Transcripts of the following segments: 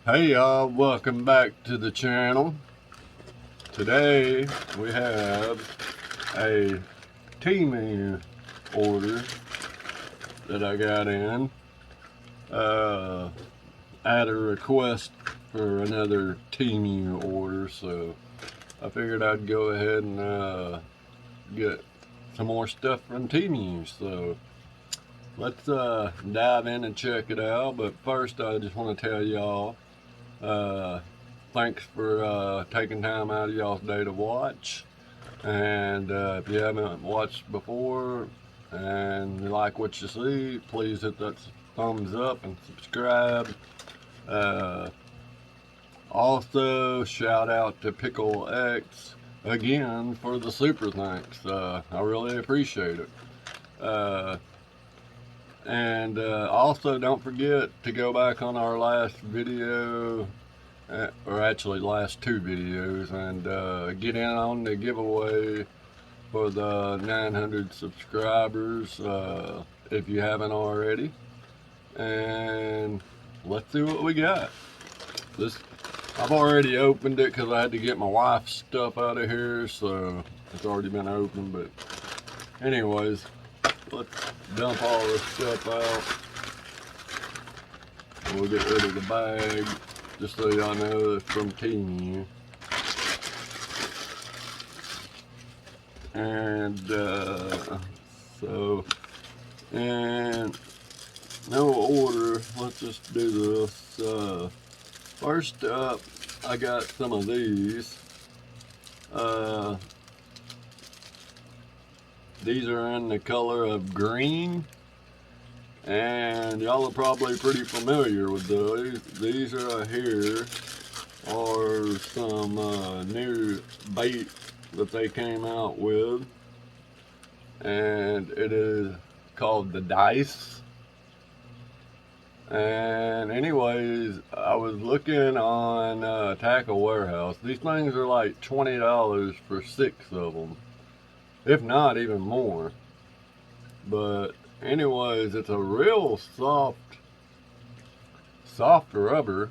Hey y'all, welcome back to the channel. Today we have a Temu order that I got in. I had a request for another Temu order, so I figured I'd go ahead and get some more stuff from Temu. So let's dive in and check it out. But first I just want to tell y'all thanks for taking time out of y'all's day to watch. And if you haven't watched before and you like what you see, please hit that thumbs up and subscribe. Also, shout out to Pickle X again for the super thanks. I really appreciate it. And also, don't forget to go back on our last video, or actually last two videos, and get in on the giveaway for the 900 subscribers if you haven't already. And let's see what we got. I've already opened it because I had to get my wife's stuff out of here, so it's already been opened. But anyways, let's dump all this stuff out. We'll get rid of the bag, just so y'all know it's from Temu. And and no order, let's just do this. First up, I got some of these. These are in the color of green, and y'all are probably pretty familiar with those. These right here are some new bait that they came out with, and it is called the Dice. And anyways, I was looking on Tackle Warehouse. These things are like $20 for 6 of them, if not even more. But anyways, it's a real soft rubber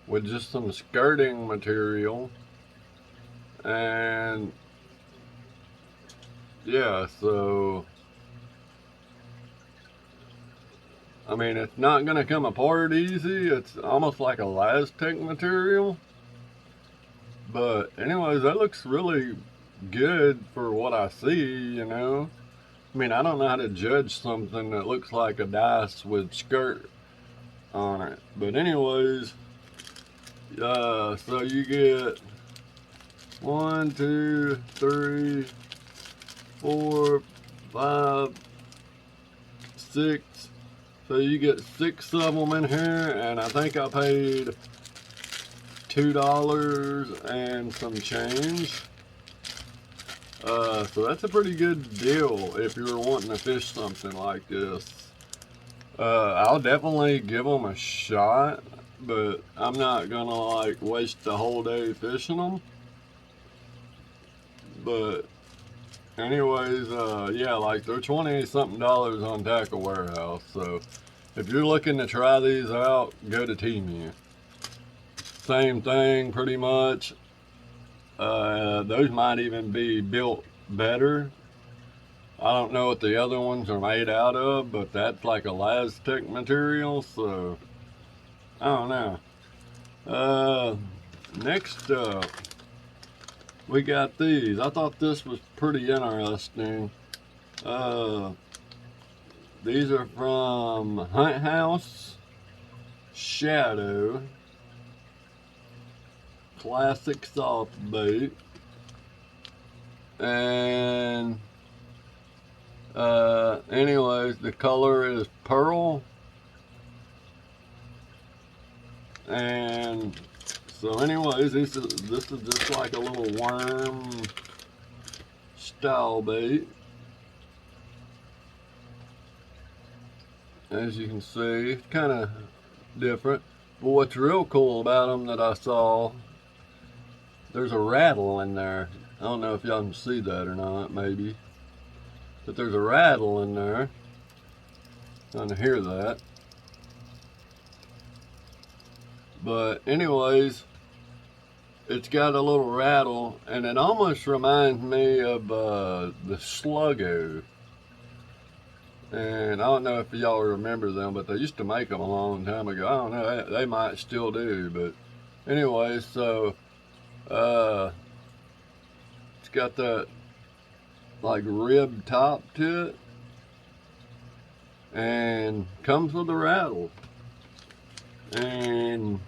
with just some skirting material. And yeah, so I mean, it's not going to come apart easy. It's almost like a elastic material. But anyways, that looks really good for what I see, you know. I mean, I don't know how to judge something that looks like a dice with skirt on it. But anyways, so you get 1, 2, 3, 4, 5, 6. So you get 6 of them in here, and I think I paid $2 and some change. So that's a pretty good deal if you're wanting to fish something like this. I'll definitely give them a shot, but I'm not gonna like waste the whole day fishing them. But anyways, yeah, like they're $20-something on Tackle Warehouse. So if you're looking to try these out, go to Temu. Same thing, pretty much. Those might even be built better. I don't know what the other ones are made out of, but that's like elastic material, so I don't know. Next up, we got these. I thought this was pretty interesting. These are from Hunt House Shadow Classic Soft Bait. And anyways, the color is pearl. And so anyways, this is just like a little worm style bait. As you can see, it's kind of different. But what's real cool about them that I saw, there's a rattle in there. I don't know if y'all can see that or not, maybe. But there's a rattle in there. Trying to hear that. But anyways, it's got a little rattle, and it almost reminds me of the Sluggo. And I don't know if y'all remember them, but they used to make them a long time ago. I don't know, they might still do, but anyway, so it's got that like rib top to it, and comes with a rattle, and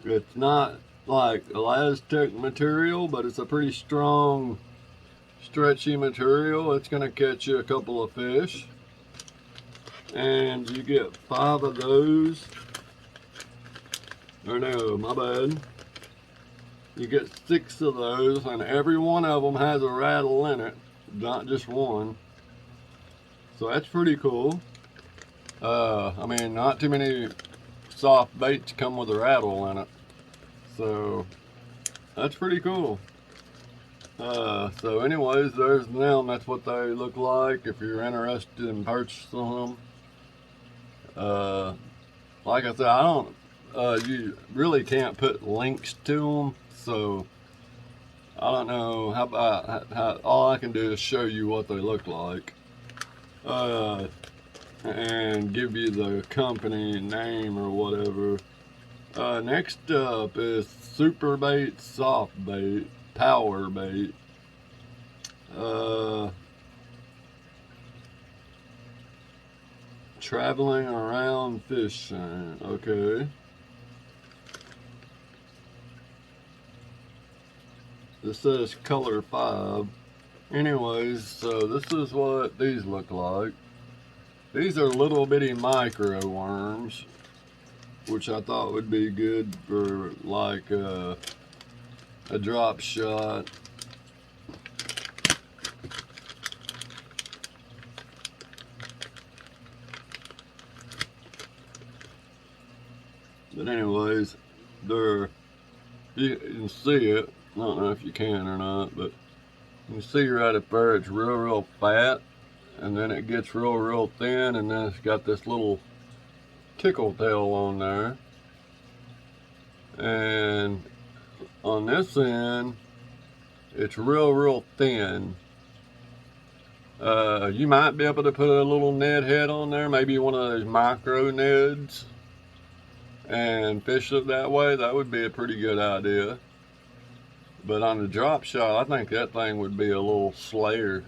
it's not like elastic material, but it's a pretty strong, stretchy material. It's gonna catch you a couple of fish, and you get 5 of those. Or no, my bad. You get 6 of those, and every one of them has a rattle in it, not just one. So that's pretty cool. I mean, not too many soft baits come with a rattle in it, so that's pretty cool. So anyways, there's them. That's what they look like if you're interested in purchasing them. Like I said, I don't, you really can't put links to them, so I don't know how about, all I can do is show you what they look like, and give you the company name or whatever. Next up is Swimbait soft bait, power bait. Traveling around fishing. Okay. This says color 5. Anyways, so this is what these look like. These are little bitty micro worms, which I thought would be good for like a drop shot. But anyways, you can see it. I don't know if you can or not, but you can see right up there it's real fat, and then it gets real thin, and then it's got this little tickle tail on there. And on this end, it's real thin. You might be able to put a little Ned head on there, maybe one of those micro Neds, and fish it that way. That would be a pretty good idea. But on the drop shot, I think that thing would be a little slayer.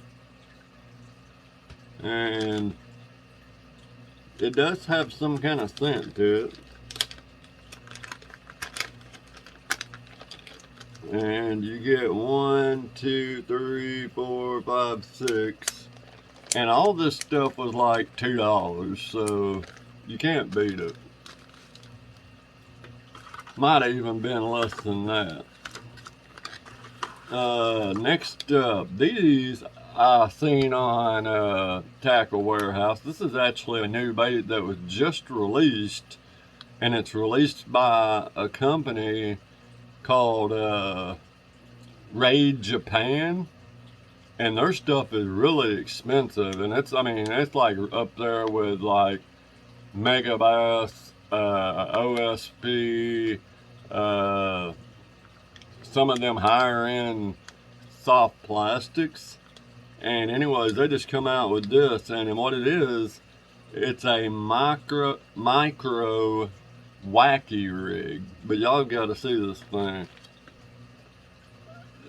And it does have some kind of scent to it. And you get 1, 2, 3, 4, 5, 6. And all this stuff was like $2, so you can't beat it. Might have even been less than that. Next up, these I seen on Tackle Warehouse. This is actually a new bait that was just released, and it's released by a company called Raid Japan, and their stuff is really expensive, and it's like up there with like Mega Bass, OSP, some of them higher end soft plastics. And anyways, they just come out with this, and what it is, it's a micro wacky rig. But y'all got to see this thing.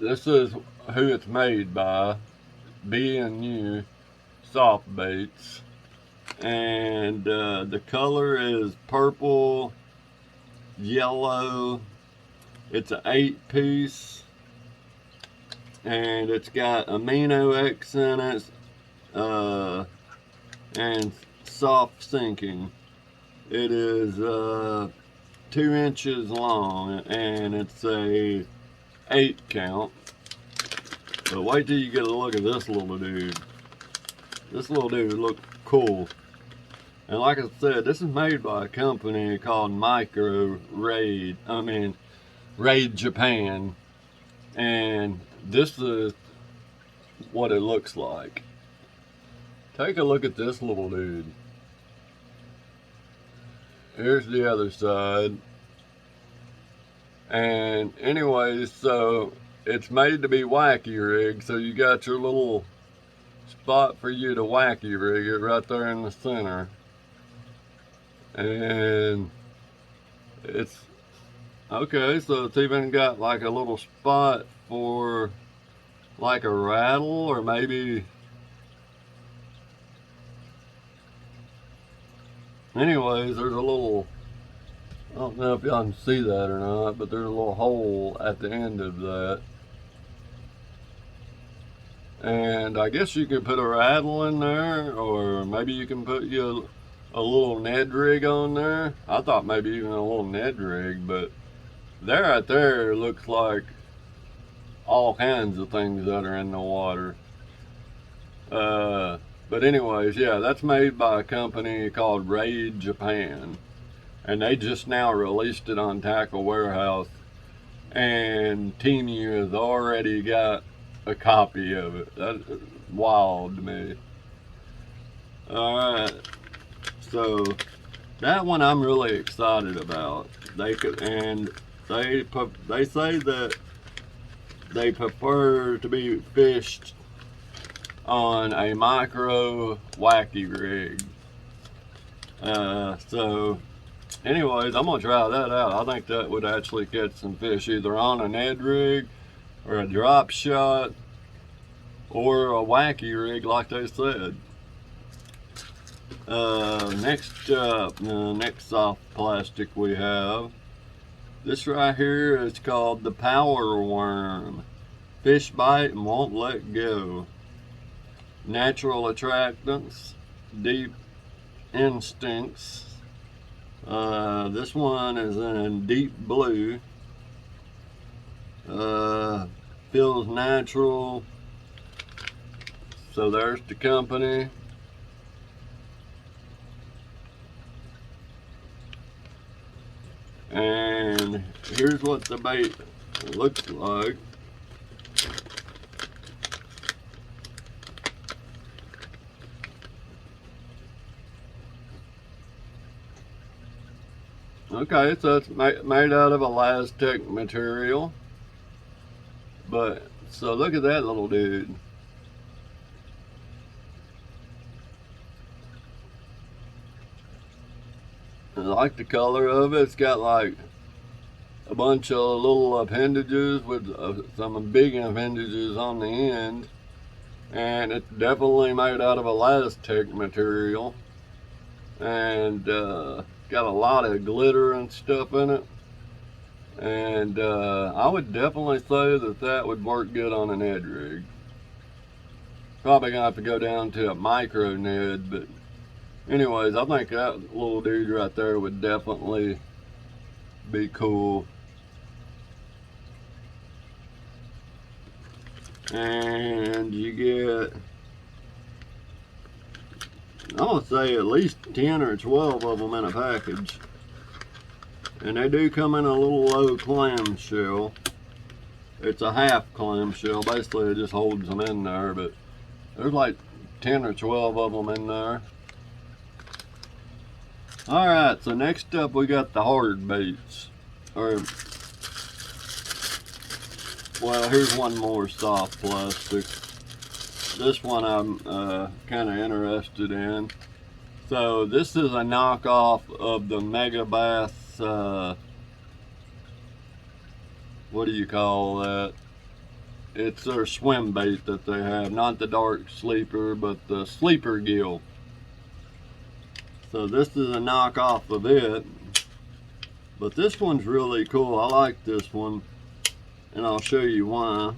This is who it's made by, B&U Soft Baits, and the color is purple, yellow. It's an 8-piece, and it's got amino X in it, and soft sinking. It is 2 inches long, and it's a 8 count. But wait till you get a look at this little dude. This little dude looks cool. And like I said, this is made by a company called Raid Japan, and this is what it looks like. Take a look at this little dude. Here's the other side. And anyways, so it's made to be wacky rig, so you got your little spot for you to wacky rig it right there in the center. And it's okay, so it's even got like a little spot for like a rattle, or maybe, anyways, there's a little, I don't know if y'all can see that or not, but there's a little hole at the end of that. And I guess you could put a rattle in there, or maybe you can put you a little Ned rig on there. I thought maybe even a little Ned rig, but there right there looks like all kinds of things that are in the water. But anyways, yeah, that's made by a company called Raid Japan, and they just now released it on Tackle Warehouse, and Temu has already got a copy of it. That's wild to me. Alright, so that one I'm really excited about. They say that they prefer to be fished on a micro wacky rig. So anyways, I'm gonna try that out. I think that would actually catch some fish either on a Ned rig or a drop shot or a wacky rig like they said. Next up, next soft plastic we have, this right here is called the Power Worm. Fish bite and won't let go. Natural attractants, deep instincts. This one is in deep blue. Feels natural. So there's the company. And here's what the bait looks like. Okay, so it's made out of elastic material. But, so look at that little dude. I like the color of it. It's got like a bunch of little appendages with some big appendages on the end. And it's definitely made out of elastic material. And got a lot of glitter and stuff in it. And I would definitely say that that would work good on a Ned rig. Probably gonna have to go down to a micro Ned, but anyways, I think that little dude right there would definitely be cool. And you get, I'm gonna say at least 10 or 12 of them in a package. And they do come in a little low clam shell. It's a half clam shell. Basically it just holds them in there, but there's like 10 or 12 of them in there. Alright, so next up we got the hard baits. Or, well, here's one more soft plastic. This one I'm kind of interested in. So this is a knockoff of the Mega Bass, what do you call that? It's their swim bait that they have, not the dark sleeper, but the sleeper gill. So this is a knockoff of it, but this one's really cool. I like this one, and I'll show you why.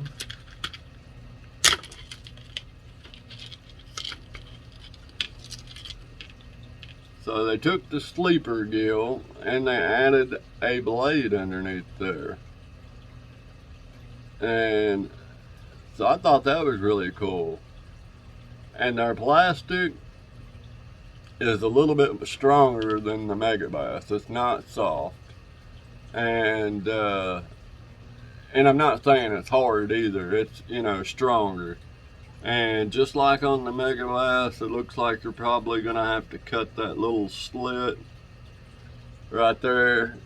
So they took the sleeper gill and they added a blade underneath there. And so I thought that was really cool. And their plastic is a little bit stronger than the Mega Bass. It's not soft. And I'm not saying it's hard either. It's, you know, stronger. And just like on the Mega Bass, it looks like you're probably gonna have to cut that little slit right there.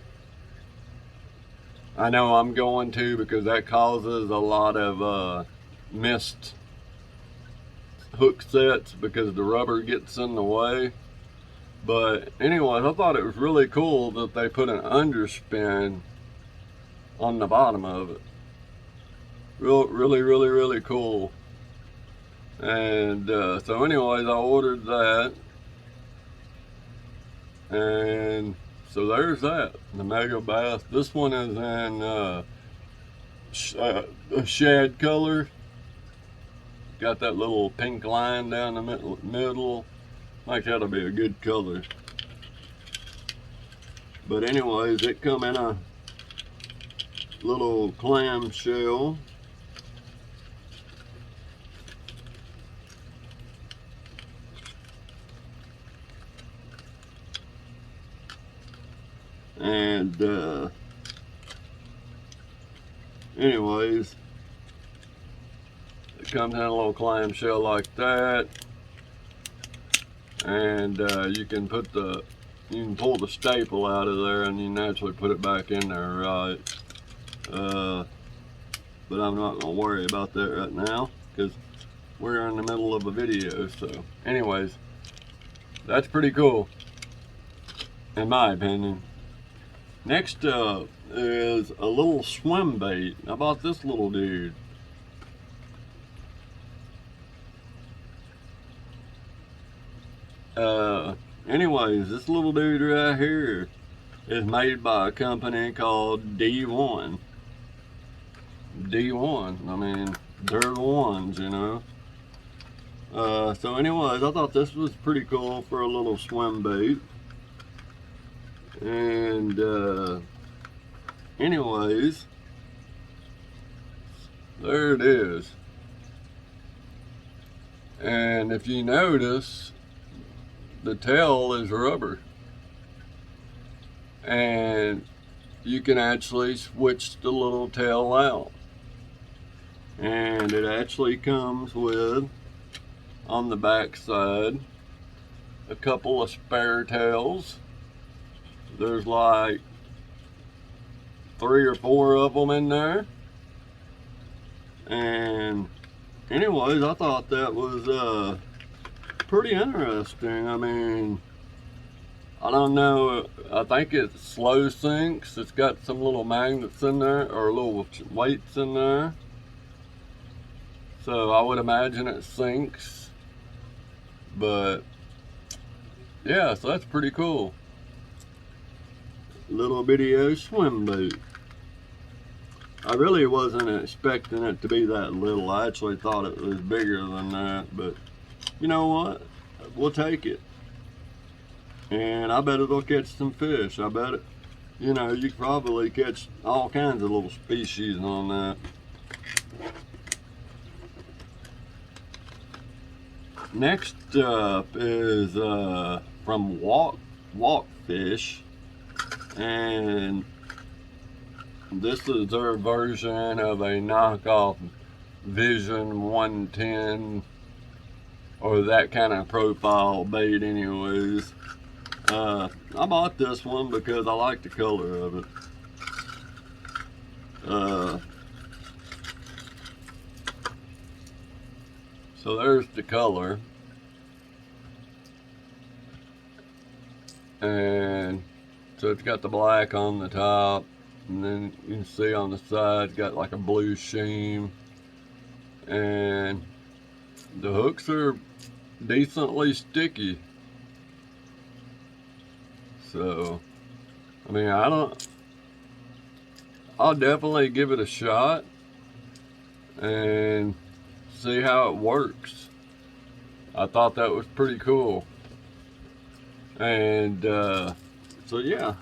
I know I'm going to, because that causes a lot of missed hook sets because the rubber gets in the way. But anyways, I thought it was really cool that they put an underspin on the bottom of it. Really cool. And so anyways, I ordered that. And so there's that, the Mega Bass. This one is in a shad color. Got that little pink line down the middle. Like that'll be a good color. But anyways, it come in a little clam shell. And anyways, it comes in a little clam shell like that. And you can pull the staple out of there, and you can actually put it back in there, right? But I'm not gonna worry about that right now because we're in the middle of a video. So anyways, that's pretty cool in my opinion. Next up is a little Swimbait. How about this little dude? Anyways, this little dude right here is made by a company called D1. D1, I mean, they're the ones, you know. So anyways, I thought this was pretty cool for a little Swimbait. And anyways, there it is. And if you notice, the tail is rubber, and you can actually switch the little tail out, and it actually comes with, on the back side, a couple of spare tails. There's like 3 or 4 of them in there. And anyways, I thought that was pretty interesting. I mean, I don't know, I think it slow sinks. It's got some little magnets in there, or little weights in there. So I would imagine it sinks. But yeah, so that's pretty cool. Little video Swimbait. I really wasn't expecting it to be that little. I actually thought it was bigger than that, but you know what? We'll take it. And I bet it'll catch some fish. I bet it, you know, you could probably catch all kinds of little species on that. Next up is from Walkfish, and this is their version of a knockoff Vision 110, or that kind of profile bait anyways. I bought this one because I like the color of it. So there's the color. And so it's got the black on the top, and then you can see on the side it's got like a blue sheen. And the hooks are decently sticky. So, I mean, I'll definitely give it a shot and see how it works. I thought that was pretty cool. And so yeah,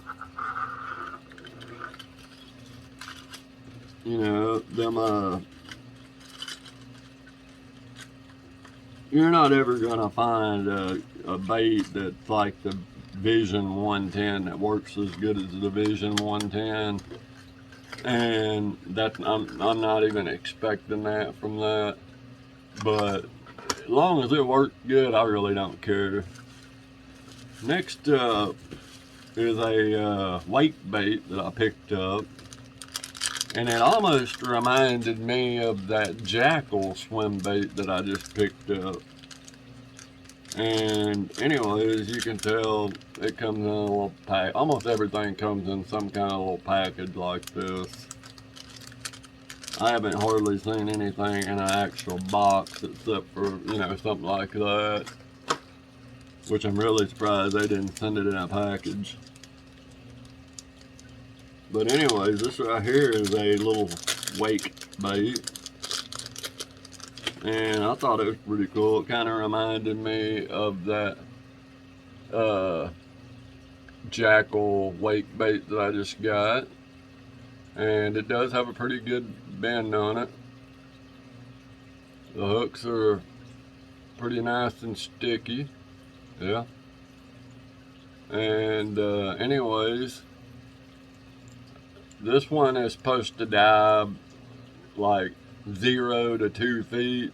you know, them you're not ever gonna find a bait that's like the Vision 110 that works as good as the Vision 110, and that I'm not even expecting that from that. But as long as it works good, I really don't care. Next up is a wake bait that I picked up. And it almost reminded me of that jackal swim bait that I just picked up. And anyways, you can tell it comes in a little pack. Almost everything comes in some kind of little package like this. I haven't hardly seen anything in an actual box except for, you know, something like that. Which I'm really surprised they didn't send it in a package. But anyways, this right here is a little wake bait. And I thought it was pretty cool. It kind of reminded me of that jackal wake bait that I just got. And it does have a pretty good bend on it. The hooks are pretty nice and sticky. Yeah. And anyways, this one is supposed to dive like 0 to 2 feet.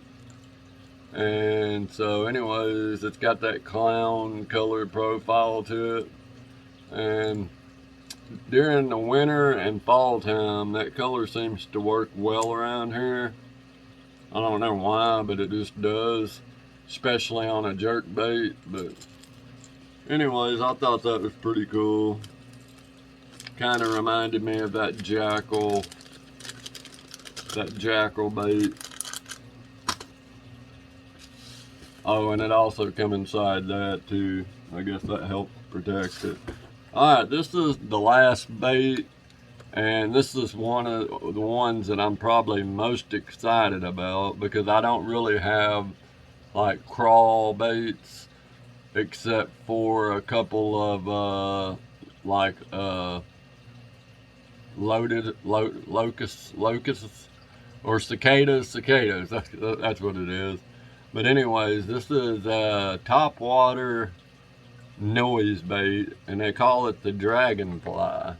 And so anyways, it's got that clown colored profile to it. And during the winter and fall time, that color seems to work well around here. I don't know why, but it just does, especially on a jerk bait. But anyways, I thought that was pretty cool. Kind of reminded me of that jackal bait. Oh, and it also come inside that too. I guess that helped protect it. Alright, this is the last bait, and this is one of the ones that I'm probably most excited about because I don't really have like crawl baits except for a couple of locusts or cicadas. That's what it is. But anyways, this is a topwater noise bait, and they call it the Dragonfly.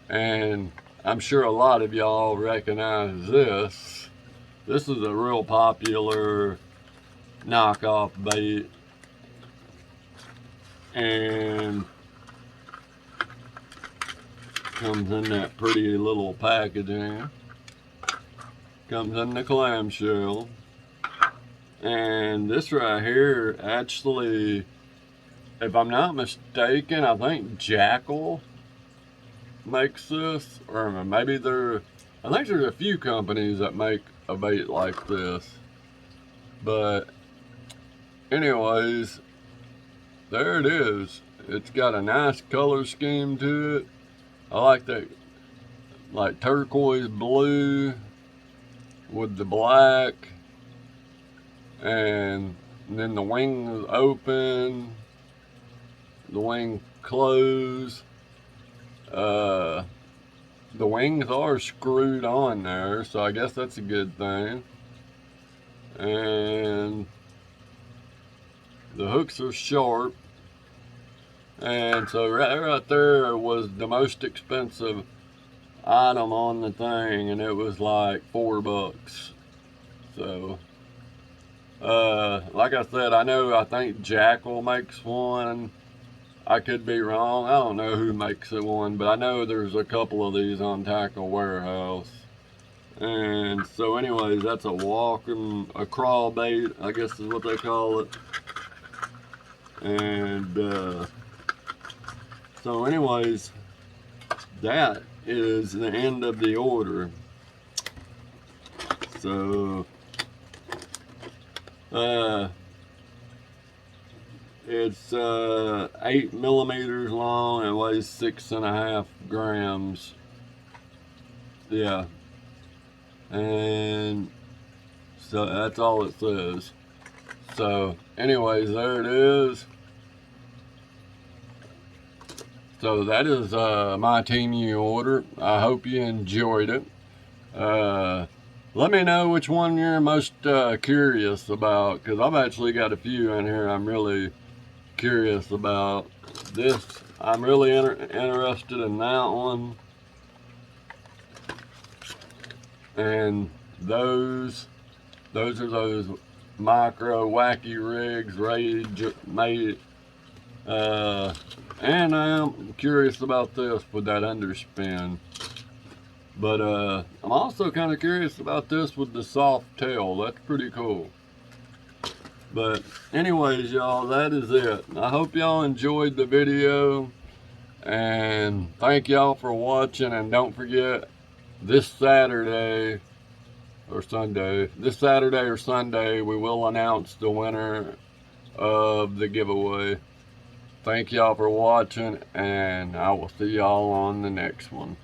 And I'm sure a lot of y'all recognize this. This is a real popular knockoff bait, and comes in that pretty little packaging. Comes in the Clam Shell. And this right here, actually, if I'm not mistaken, I think Jackal makes this, or maybe I think there's a few companies that make a bait like this. But anyways, there it is. It's got a nice color scheme to it. I like that, like turquoise blue with the black. And then the wing is open, the wing closed. The wings are screwed on there, so I guess that's a good thing. And the hooks are sharp. And so right there was the most expensive item on the thing, and it was like $4. So like I said, I think Jackal makes one. I could be wrong. I don't know who makes it one, but I know there's a couple of these on Tackle Warehouse. And so anyways, that's a crawl bait, I guess is what they call it. And so anyways, that is the end of the order. So it's 8 millimeters long and weighs 6.5 grams. Yeah. And so that's all it says. So anyways, there it is. So that is my Temu order. I hope you enjoyed it. Let me know which one you're most curious about, because I've actually got a few in here I'm really curious about. This, I'm really interested in that one. And those are those micro wacky rigs made And I am curious about this with that underspin. But I'm also kind of curious about this with the soft tail. That's pretty cool. But anyways, y'all, that is it. I hope y'all enjoyed the video. And thank y'all for watching. And don't forget, this Saturday or Sunday, we will announce the winner of the giveaway. Thank y'all for watching, and I will see y'all on the next one.